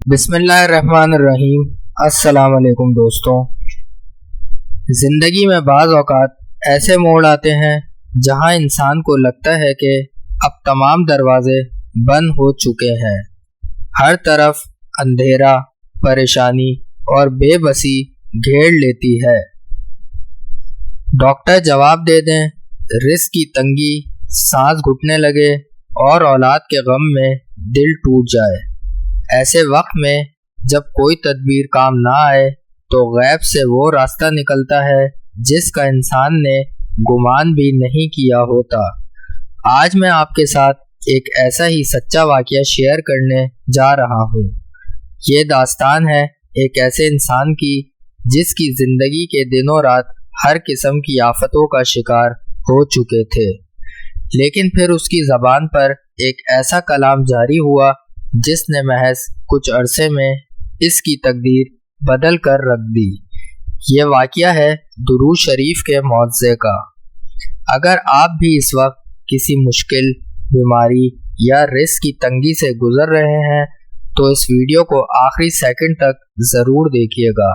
बिस्मिल्लाहिर्रहमानिर्रहीम। अस्सलाम वालेकुम दोस्तों। ज़िंदगी में बाज़ औक़ात ऐसे मोड़ आते हैं जहां इंसान को लगता है कि अब तमाम दरवाज़े बंद हो चुके हैं। हर तरफ अंधेरा, परेशानी और बेबसी घेर लेती है। डॉक्टर जवाब दे दें, रिस्क की तंगी, सांस घुटने लगे और औलाद के गम में दिल टूट जाए। ऐसे वक्त में जब कोई तदबीर काम ना आए तो गैब से वो रास्ता निकलता है जिसका इंसान ने गुमान भी नहीं किया होता। आज मैं आपके साथ एक ऐसा ही सच्चा वाक़या शेयर करने जा रहा हूँ। ये दास्तान है एक ऐसे इंसान की जिसकी ज़िंदगी के दिनों रात हर किस्म की आफतों का शिकार हो चुके थे, लेकिन फिर उसकी ज़बान पर एक ऐसा कलाम जारी हुआ जिसने महज कुछ अरसे में इसकी तकदीर बदल कर रख दी। ये वाक़या है दुरूद शरीफ के मौज़े का। अगर आप भी इस वक्त किसी मुश्किल, बीमारी या रिस्क की तंगी से गुज़र रहे हैं तो इस वीडियो को आखिरी सेकंड तक ज़रूर देखिएगा।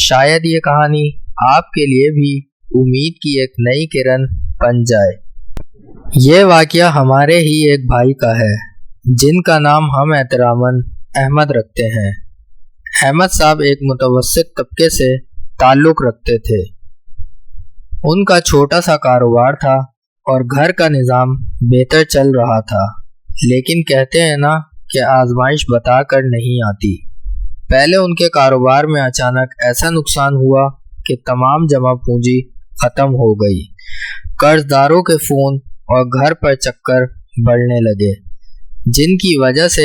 शायद ये कहानी आपके लिए भी उम्मीद की एक नई किरण बन जाए। ये वाक़या हमारे ही एक भाई का है जिनका नाम हम एहतरामन अहमद रखते हैं। अहमद साहब एक मुतवस्सित तबके से ताल्लुक़ रखते थे। उनका छोटा सा कारोबार था और घर का निज़ाम बेहतर चल रहा था, लेकिन कहते हैं ना कि आजमाइश बता कर नहीं आती। पहले उनके कारोबार में अचानक ऐसा नुकसान हुआ कि तमाम जमा पूंजी ख़त्म हो गई। कर्जदारों के फ़ोन और घर पर चक्कर बढ़ने लगे, जिनकी वजह से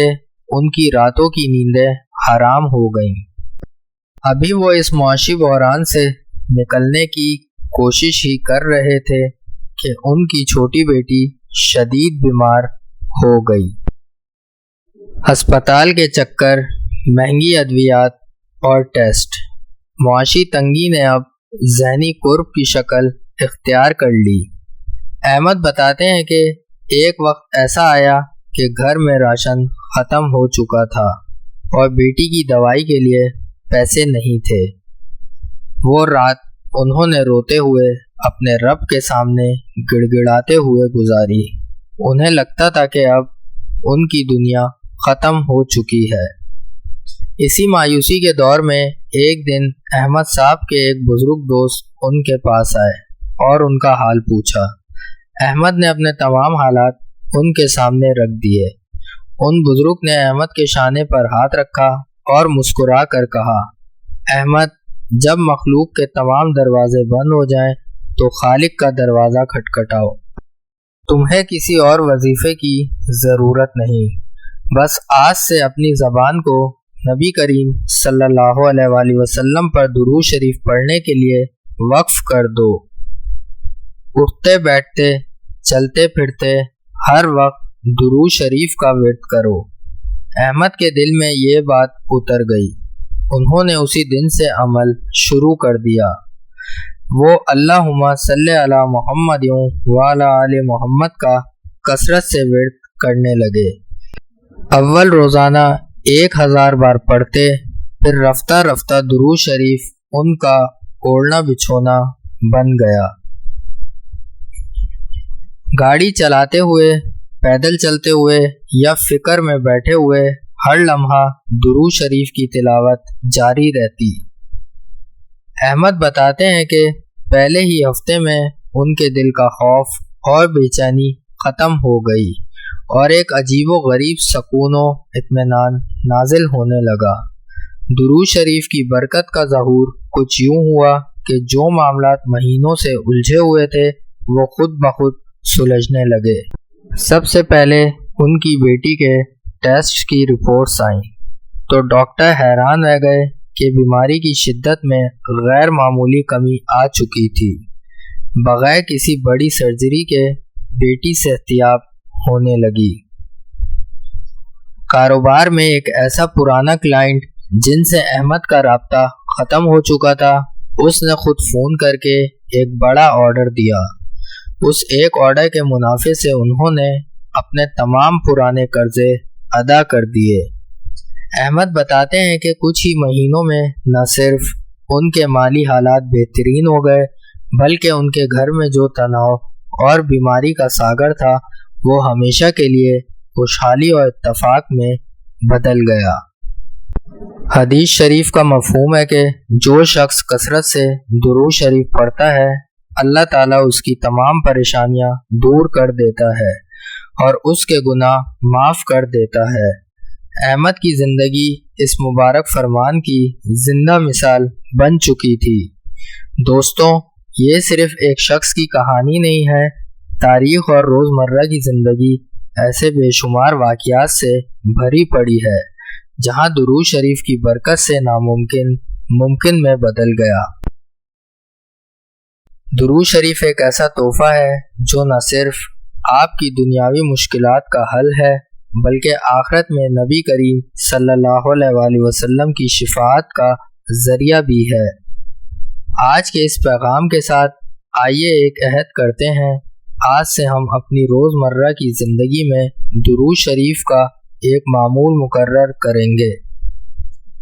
उनकी रातों की नींदें हराम हो गईं। अभी वो इस मुआशी बहरान से निकलने की कोशिश ही कर रहे थे कि उनकी छोटी बेटी शदीद बीमार हो गई। अस्पताल के चक्कर, महंगी अद्वियात और टेस्ट, मुआशी तंगी ने अब ज़हनी कुर्ब की शक्ल इख्तियार कर ली। अहमद बताते हैं कि एक वक्त ऐसा आया कि घर में राशन ख़त्म हो चुका था और बेटी की दवाई के लिए पैसे नहीं थे। वो रात उन्होंने रोते हुए अपने रब के सामने गिड़गिड़ाते हुए गुजारी। उन्हें लगता था कि अब उनकी दुनिया ख़त्म हो चुकी है। इसी मायूसी के दौर में एक दिन अहमद साहब के एक बुज़ुर्ग दोस्त उनके पास आए और उनका हाल पूछा। अहमद ने अपने तमाम हालात उनके सामने रख दिए। उन बुजुर्ग ने अहमद के शाने पर हाथ रखा और मुस्कुरा कर कहा, अहमद, जब मखलूक के तमाम दरवाजे बंद हो जाएं तो खालिक का दरवाज़ा खटखटाओ। तुम्हें किसी और वजीफे की ज़रूरत नहीं, बस आज से अपनी ज़बान को नबी करीम सल्लल्लाहु अलैहि वसल्लम पर दुरूद शरीफ पढ़ने के लिए वक्फ कर दो। उठते बैठते, चलते फिरते हर वक्त दुरूद शरीफ का विर्द करो। अहमद के दिल में ये बात उतर गई। उन्होंने उसी दिन से अमल शुरू कर दिया। वो अल्लाहुम्मा सल्ले अला मुहम्मद व अला आले मुहम्मद का कसरत से विर्द करने लगे। अव्वल रोज़ाना 1000 बार पढ़ते, फिर रफ्ता रफ्ता दुरूद शरीफ उनका ओढ़ना बिछोना बन गया। गाड़ी चलाते हुए, पैदल चलते हुए या फिक्र में बैठे हुए हर लम्हा दुरूद शरीफ की तिलावत जारी रहती। अहमद बताते हैं कि पहले ही हफ्ते में उनके दिल का खौफ और बेचैनी ख़त्म हो गई और एक अजीबो गरीब सकून व इत्मीनान नाजिल होने लगा। दुरूद शरीफ की बरकत का ज़हूर कुछ यूँ हुआ कि जो मामलात महीनों से उलझे हुए थे वो खुद ब खुद सुलझने लगे। सबसे पहले उनकी बेटी के टेस्ट की रिपोर्ट्स आईं तो डॉक्टर हैरान रह गए कि बीमारी की शिद्दत में गैर मामूली कमी आ चुकी थी। बगैर किसी बड़ी सर्जरी के बेटी सेहतियाब होने लगी। कारोबार में एक ऐसा पुराना क्लाइंट जिनसे अहमद का राब्ता ख़त्म हो चुका था, उसने खुद फ़ोन करके एक बड़ा ऑर्डर दिया। उस एक ऑर्डर के मुनाफे से उन्होंने अपने तमाम पुराने कर्जे अदा कर दिए। احمد بتاتے ہیں کہ کچھ ہی مہینوں میں نہ صرف ان کے مالی حالات بہترین ہو گئے بلکہ ان کے گھر میں جو تناؤ اور بیماری کا ساگر تھا وہ ہمیشہ کے لیے خوشحالی اور اتفاق میں بدل گیا۔ حدیث شریف کا مفہوم ہے کہ جو شخص کثرت سے درود شریف پڑھتا ہے اللہ تعالیٰ اس کی تمام پریشانیاں دور کر دیتا ہے اور اس کے گناہ معاف کر دیتا ہے۔ احمد کی زندگی اس مبارک فرمان کی زندہ مثال بن چکی تھی۔ دوستوں، یہ صرف ایک شخص کی کہانی نہیں ہے، تاریخ اور روزمرہ کی زندگی ایسے بے شمار واقعات سے بھری پڑی ہے جہاں درود شریف کی برکت سے ناممکن ممکن میں بدل گیا۔ درود شریف ایک ایسا تحفہ ہے جو نہ صرف آپ کی دنیاوی مشکلات کا حل ہے بلکہ آخرت میں نبی کریم صلی اللہ علیہ وآلہ وسلم کی شفاعت کا ذریعہ بھی ہے۔ آج کے اس پیغام کے ساتھ آئیے ایک عہد کرتے ہیں، آج سے ہم اپنی روزمرہ کی زندگی میں درود شریف کا ایک معمول مقرر کریں گے،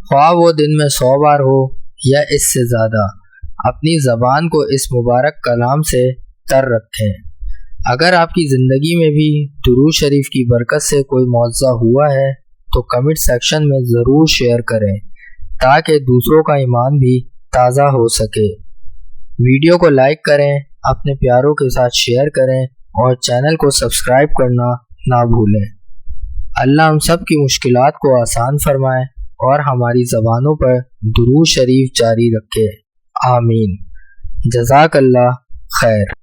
خواہ وہ دن میں 100 بار ہو یا اس سے زیادہ۔ اپنی زبان کو اس مبارک کلام سے تر رکھیں۔ اگر آپ کی زندگی میں بھی درود شریف کی برکت سے کوئی معجزہ ہوا ہے تو کمنٹ سیکشن میں ضرور شیئر کریں تاکہ دوسروں کا ایمان بھی تازہ ہو سکے۔ ویڈیو کو لائک کریں، اپنے پیاروں کے ساتھ شیئر کریں اور چینل کو سبسکرائب کرنا نہ بھولیں۔ اللہ ہم سب کی مشکلات کو آسان فرمائے اور ہماری زبانوں پر درود شریف جاری رکھے، آمین۔ جزاک اللہ خیر۔